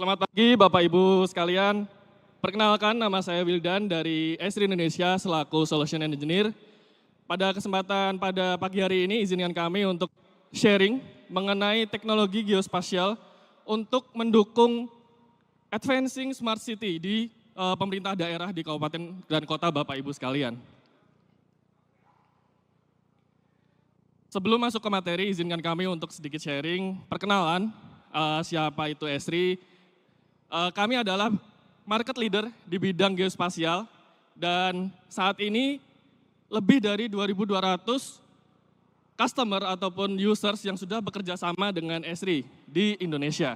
Selamat pagi Bapak Ibu sekalian. Perkenalkan nama saya Wildan dari Esri Indonesia selaku Solution Engineer. Pada kesempatan pada pagi hari ini izinkan kami untuk sharing mengenai teknologi geospasial untuk mendukung advancing smart city di pemerintah daerah di kabupaten dan kota Bapak Ibu sekalian. Sebelum masuk ke materi, izinkan kami untuk sedikit sharing perkenalan siapa itu Esri. Kami adalah market leader di bidang geospasial dan saat ini lebih dari 2.200 customer ataupun users yang sudah bekerja sama dengan Esri di Indonesia.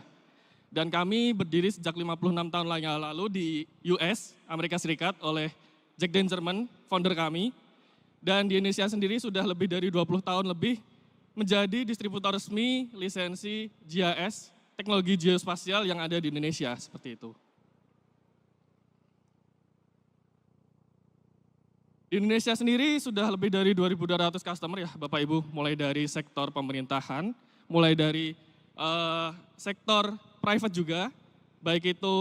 Dan kami berdiri sejak 56 tahun yang lalu di US, Amerika Serikat oleh Jack Dangermond, founder kami. Dan di Indonesia sendiri sudah lebih dari 20 tahun lebih menjadi distributor resmi lisensi GIS, teknologi geospasial yang ada di Indonesia, seperti itu. Di Indonesia sendiri sudah lebih dari 2.200 customer ya Bapak Ibu, mulai dari sektor pemerintahan, mulai dari sektor private juga, baik itu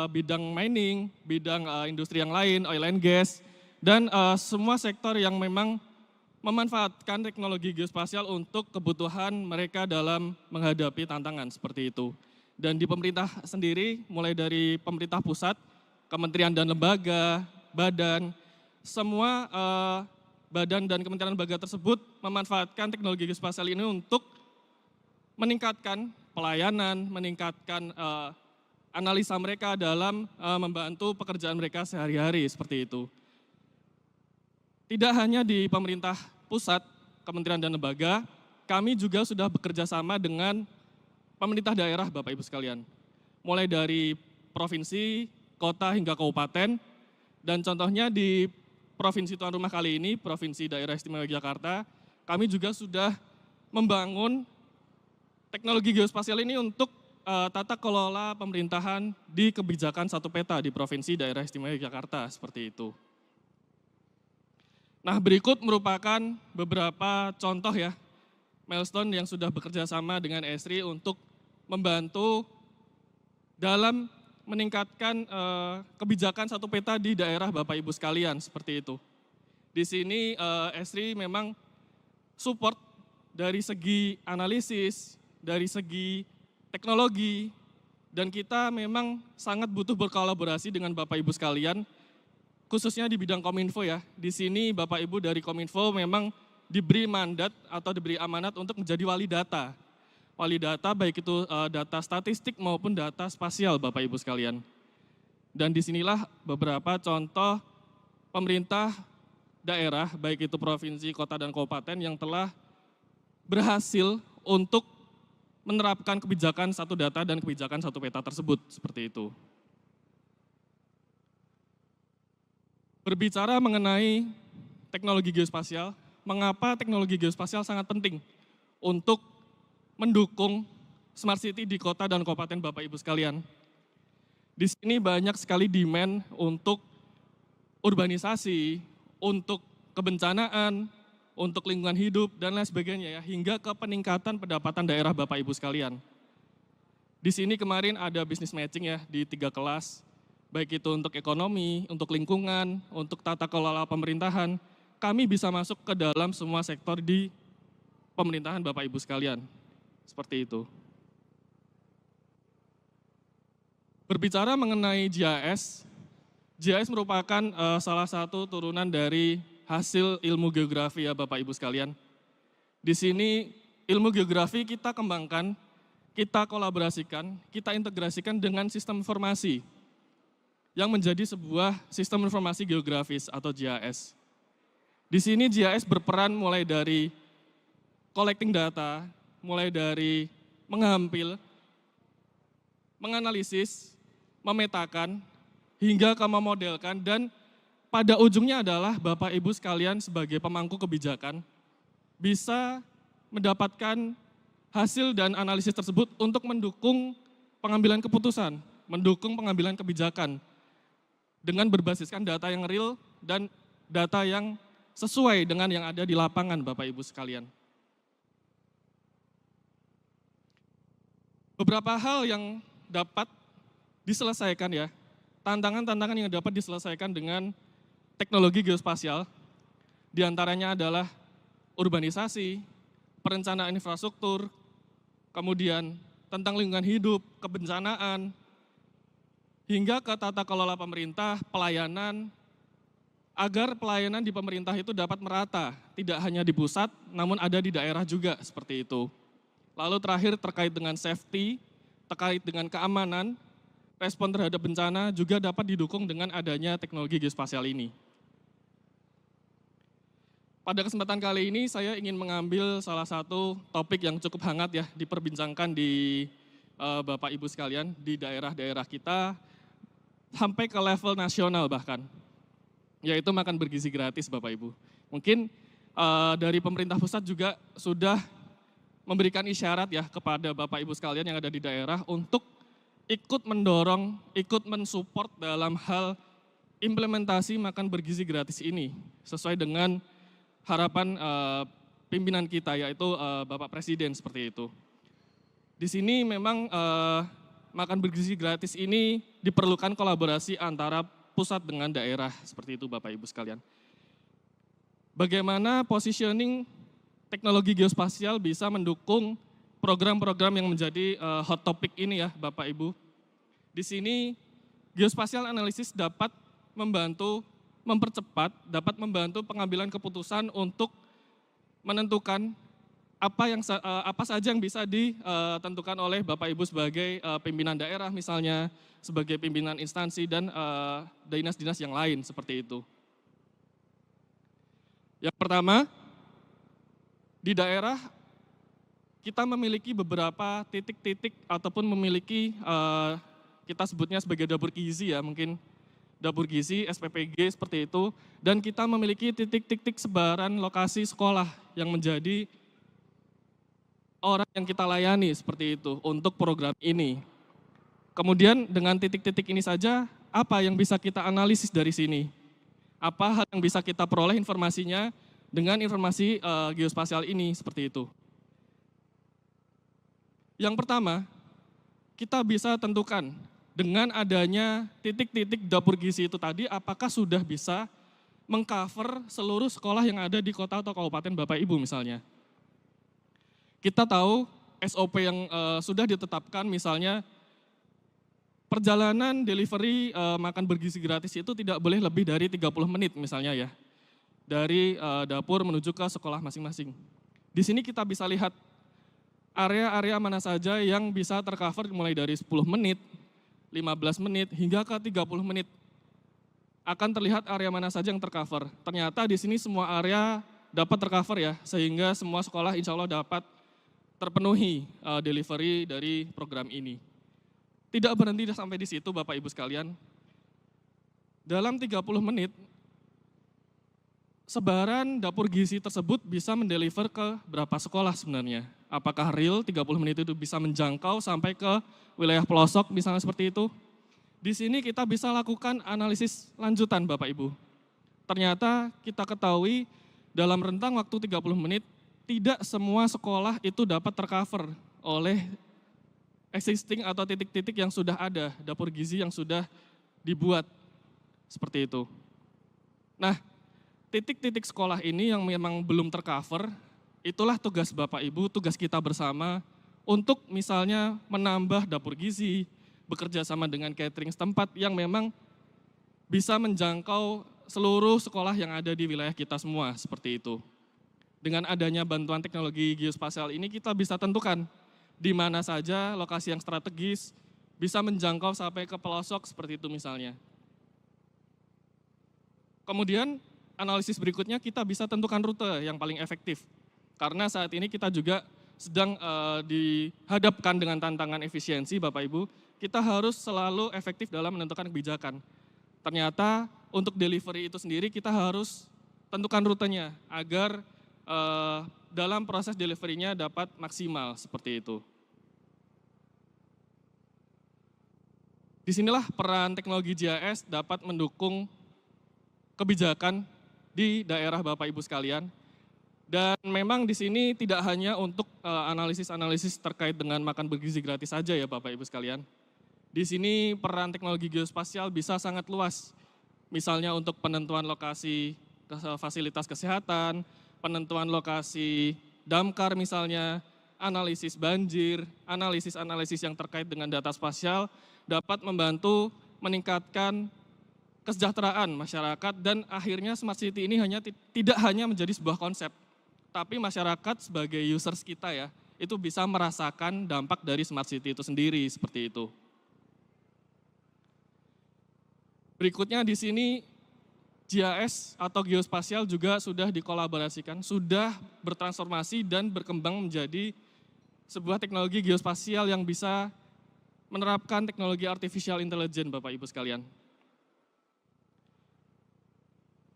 bidang mining, bidang industri yang lain, oil and gas, dan semua sektor yang memang memanfaatkan teknologi geospasial untuk kebutuhan mereka dalam menghadapi tantangan seperti itu. Dan di pemerintah sendiri, mulai dari pemerintah pusat, kementerian dan lembaga, badan, semua badan dan kementerian lembaga tersebut memanfaatkan teknologi geospasial ini untuk meningkatkan pelayanan, meningkatkan analisa mereka dalam membantu pekerjaan mereka sehari-hari seperti itu. Tidak hanya di pemerintah pusat, kementerian dan lembaga, kami juga sudah bekerja sama dengan pemerintah daerah Bapak Ibu sekalian. Mulai dari provinsi, kota hingga kabupaten, dan contohnya di provinsi tuan rumah kali ini, Provinsi Daerah Istimewa Yogyakarta, kami juga sudah membangun teknologi geospasial ini untuk tata kelola pemerintahan di kebijakan satu peta di Provinsi Daerah Istimewa Yogyakarta, seperti itu. Nah, berikut merupakan beberapa contoh ya, milestone yang sudah bekerja sama dengan Esri untuk membantu dalam meningkatkan kebijakan satu peta di daerah Bapak Ibu sekalian, seperti itu. Di sini Esri memang support dari segi analisis, dari segi teknologi, dan kita memang sangat butuh berkolaborasi dengan Bapak Ibu sekalian, khususnya di bidang Kominfo ya. Di sini Bapak Ibu dari Kominfo memang diberi mandat atau diberi amanat untuk menjadi wali data. Wali data baik itu data statistik maupun data spasial Bapak Ibu sekalian. Dan disinilah beberapa contoh pemerintah daerah baik itu provinsi, kota dan kabupaten yang telah berhasil untuk menerapkan kebijakan satu data dan kebijakan satu peta tersebut seperti itu. Berbicara mengenai teknologi geospasial, mengapa teknologi geospasial sangat penting untuk mendukung smart city di kota dan kabupaten Bapak Ibu sekalian. Di sini banyak sekali demand untuk urbanisasi, untuk kebencanaan, untuk lingkungan hidup, dan lain sebagainya ya, hingga ke peningkatan pendapatan daerah Bapak Ibu sekalian. Di sini kemarin ada business matching ya di 3 kelas, baik itu untuk ekonomi, untuk lingkungan, untuk tata kelola pemerintahan, kami bisa masuk ke dalam semua sektor di pemerintahan Bapak Ibu sekalian. Seperti itu. Berbicara mengenai GIS, GIS merupakan salah satu turunan dari hasil ilmu geografi ya Bapak Ibu sekalian. Di sini ilmu geografi kita kembangkan, kita kolaborasikan, kita integrasikan dengan sistem informasi yang menjadi sebuah sistem informasi geografis atau GIS. Di sini GIS berperan mulai dari collecting data, mulai dari mengambil, menganalisis, memetakan, hingga ke memodelkan, dan pada ujungnya adalah Bapak Ibu sekalian sebagai pemangku kebijakan bisa mendapatkan hasil dan analisis tersebut untuk mendukung pengambilan keputusan, mendukung pengambilan kebijakan, dengan berbasiskan data yang real dan data yang sesuai dengan yang ada di lapangan Bapak Ibu sekalian. Beberapa hal yang dapat diselesaikan ya. Tantangan-tantangan yang dapat diselesaikan dengan teknologi geospasial, diantaranya adalah urbanisasi, perencanaan infrastruktur, kemudian tentang lingkungan hidup, kebencanaan, hingga ke tata kelola pemerintah, pelayanan, agar pelayanan di pemerintah itu dapat merata, tidak hanya di pusat, namun ada di daerah juga seperti itu. Lalu terakhir terkait dengan safety, terkait dengan keamanan, respon terhadap bencana juga dapat didukung dengan adanya teknologi geospasial ini. Pada kesempatan kali ini saya ingin mengambil salah satu topik yang cukup hangat ya diperbincangkan di Bapak Ibu sekalian di daerah-daerah kita sampai ke level nasional bahkan, yaitu makan bergizi gratis Bapak Ibu. Mungkin dari pemerintah pusat juga sudah memberikan isyarat ya kepada Bapak Ibu sekalian yang ada di daerah untuk ikut mendorong, ikut mensupport dalam hal implementasi makan bergizi gratis ini sesuai dengan harapan pimpinan kita yaitu Bapak Presiden seperti itu. Di sini memang makan bergizi gratis ini diperlukan kolaborasi antara pusat dengan daerah seperti itu Bapak Ibu sekalian. Bagaimana positioning teknologi geospasial bisa mendukung program-program yang menjadi hot topic ini ya Bapak Ibu. Di sini geospasial analisis dapat membantu mempercepat, dapat membantu pengambilan keputusan untuk menentukan apa saja yang bisa ditentukan oleh Bapak Ibu sebagai pimpinan daerah misalnya, sebagai pimpinan instansi dan dinas-dinas yang lain seperti itu. Yang pertama, di daerah kita memiliki beberapa titik-titik ataupun memiliki kita sebutnya sebagai dapur gizi ya mungkin. Dapur gizi, SPPG seperti itu, dan kita memiliki titik-titik sebaran lokasi sekolah yang menjadi orang yang kita layani seperti itu untuk program ini. Kemudian dengan titik-titik ini saja, apa yang bisa kita analisis dari sini? Apa hal yang bisa kita peroleh informasinya dengan informasi geospasial ini seperti itu? Yang pertama, kita bisa tentukan dengan adanya titik-titik dapur gizi itu tadi, apakah sudah bisa mengcover seluruh sekolah yang ada di kota atau kabupaten Bapak Ibu misalnya. Kita tahu SOP yang sudah ditetapkan misalnya perjalanan delivery makan bergizi gratis itu tidak boleh lebih dari 30 menit misalnya ya. Dari dapur menuju ke sekolah masing-masing. Di sini kita bisa lihat area-area mana saja yang bisa tercover mulai dari 10 menit, 15 menit hingga ke 30 menit. Akan terlihat area mana saja yang tercover. Ternyata di sini semua area dapat tercover ya, sehingga semua sekolah insya Allah dapat terpenuhi delivery dari program ini. Tidak berhenti sampai di situ Bapak Ibu sekalian. Dalam 30 menit, sebaran dapur gizi tersebut bisa mendeliver ke berapa sekolah sebenarnya. Apakah real 30 menit itu bisa menjangkau sampai ke wilayah pelosok misalnya seperti itu. Di sini kita bisa lakukan analisis lanjutan Bapak Ibu. Ternyata kita ketahui dalam rentang waktu 30 menit tidak semua sekolah itu dapat tercover oleh existing atau titik-titik yang sudah ada, dapur gizi yang sudah dibuat seperti itu. Nah, titik-titik sekolah ini yang memang belum tercover, itulah tugas Bapak Ibu, tugas kita bersama untuk misalnya menambah dapur gizi, bekerja sama dengan catering setempat yang memang bisa menjangkau seluruh sekolah yang ada di wilayah kita semua, seperti itu. Dengan adanya bantuan teknologi geospasial ini kita bisa tentukan di mana saja lokasi yang strategis, bisa menjangkau sampai ke pelosok seperti itu misalnya. Kemudian analisis berikutnya kita bisa tentukan rute yang paling efektif. Karena saat ini kita juga sedang dihadapkan dengan tantangan efisiensi Bapak Ibu, kita harus selalu efektif dalam menentukan kebijakan. Ternyata untuk delivery itu sendiri kita harus tentukan rutenya agar dalam proses delivery-nya dapat maksimal seperti itu. Disinilah peran teknologi GIS dapat mendukung kebijakan di daerah Bapak Ibu sekalian. Dan memang di sini tidak hanya untuk analisis-analisis terkait dengan makan bergizi gratis saja ya Bapak Ibu sekalian. Di sini peran teknologi geospasial bisa sangat luas, misalnya untuk penentuan lokasi fasilitas kesehatan, penentuan lokasi damkar misalnya, analisis banjir, analisis yang terkait dengan data spasial dapat membantu meningkatkan kesejahteraan masyarakat dan akhirnya smart city ini tidak hanya menjadi sebuah konsep, tapi masyarakat sebagai users kita ya, itu bisa merasakan dampak dari smart city itu sendiri seperti itu. Berikutnya di sini GIS atau geospasial juga sudah dikolaborasikan, sudah bertransformasi dan berkembang menjadi sebuah teknologi geospasial yang bisa menerapkan teknologi artificial intelligence Bapak Ibu sekalian.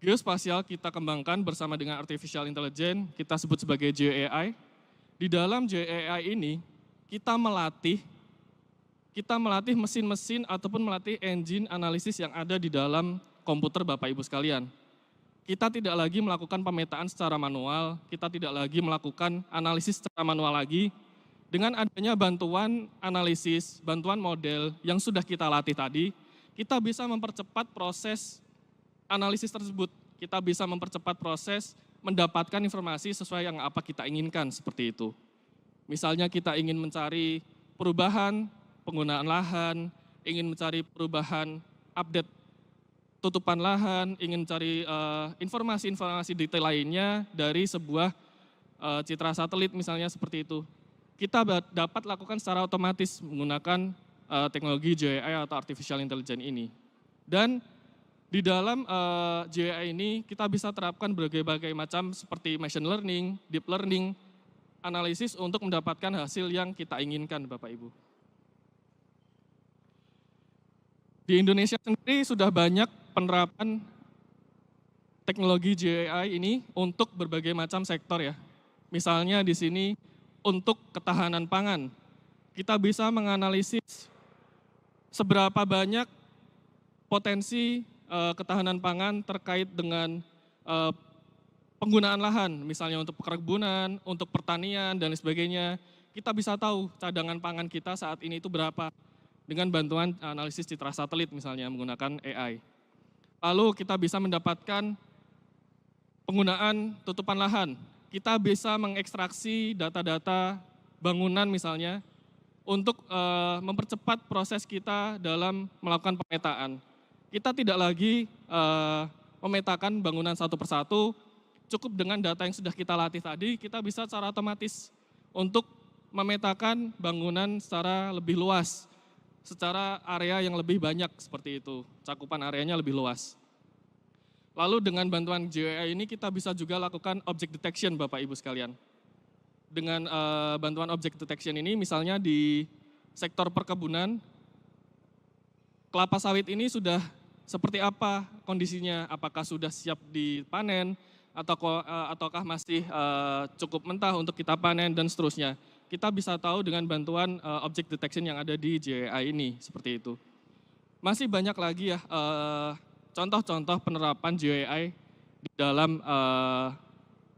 Geospasial kita kembangkan bersama dengan artificial intelligence, kita sebut sebagai GeoAI. Di dalam GeoAI ini kita melatih mesin-mesin ataupun melatih engine analisis yang ada di dalam komputer Bapak Ibu sekalian. Kita tidak lagi melakukan pemetaan secara manual, kita tidak lagi melakukan analisis secara manual lagi. Dengan adanya bantuan analisis, bantuan model yang sudah kita latih tadi, kita bisa mempercepat proses analisis tersebut. Kita bisa mempercepat proses mendapatkan informasi sesuai yang apa kita inginkan, seperti itu. Misalnya kita ingin mencari perubahan penggunaan lahan, ingin mencari perubahan update tutupan lahan, ingin mencari informasi-informasi detail lainnya dari sebuah citra satelit misalnya seperti itu. Kita dapat lakukan secara otomatis menggunakan teknologi GeoAI atau Artificial Intelligence ini. Dan di dalam GeoAI ini kita bisa terapkan berbagai macam seperti machine learning, deep learning, analisis untuk mendapatkan hasil yang kita inginkan Bapak Ibu. Di Indonesia sendiri sudah banyak penerapan teknologi GeoAI ini untuk berbagai macam sektor ya. Misalnya di sini untuk ketahanan pangan, kita bisa menganalisis seberapa banyak potensi ketahanan pangan terkait dengan penggunaan lahan, misalnya untuk perkebunan, untuk pertanian dan sebagainya. Kita bisa tahu cadangan pangan kita saat ini itu berapa dengan bantuan analisis citra satelit misalnya menggunakan AI. Lalu kita bisa mendapatkan penggunaan tutupan lahan. Kita bisa mengekstraksi data-data bangunan misalnya untuk mempercepat proses kita dalam melakukan pemetaan. Kita tidak lagi memetakan bangunan satu persatu, cukup dengan data yang sudah kita latih tadi, kita bisa secara otomatis untuk memetakan bangunan secara lebih luas, secara area yang lebih banyak seperti itu, cakupan areanya lebih luas. Lalu dengan bantuan GeoAI ini kita bisa juga lakukan object detection Bapak Ibu sekalian. Dengan bantuan object detection ini misalnya di sektor perkebunan, kelapa sawit ini sudah seperti apa kondisinya, apakah sudah siap dipanen, ataukah masih cukup mentah untuk kita panen dan seterusnya. Kita bisa tahu dengan bantuan object detection yang ada di GeoAI ini, seperti itu. Masih banyak lagi ya contoh-contoh penerapan GeoAI di dalam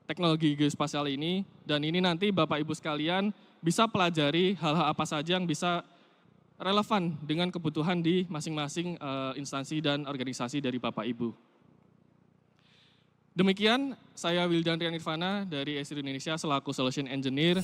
teknologi geospasial ini, dan ini nanti Bapak Ibu sekalian bisa pelajari hal-hal apa saja yang bisa relevan dengan kebutuhan di masing-masing instansi dan organisasi dari Bapak Ibu. Demikian, saya Wildan Rian Irvana dari Esri Indonesia selaku Solution Engineer.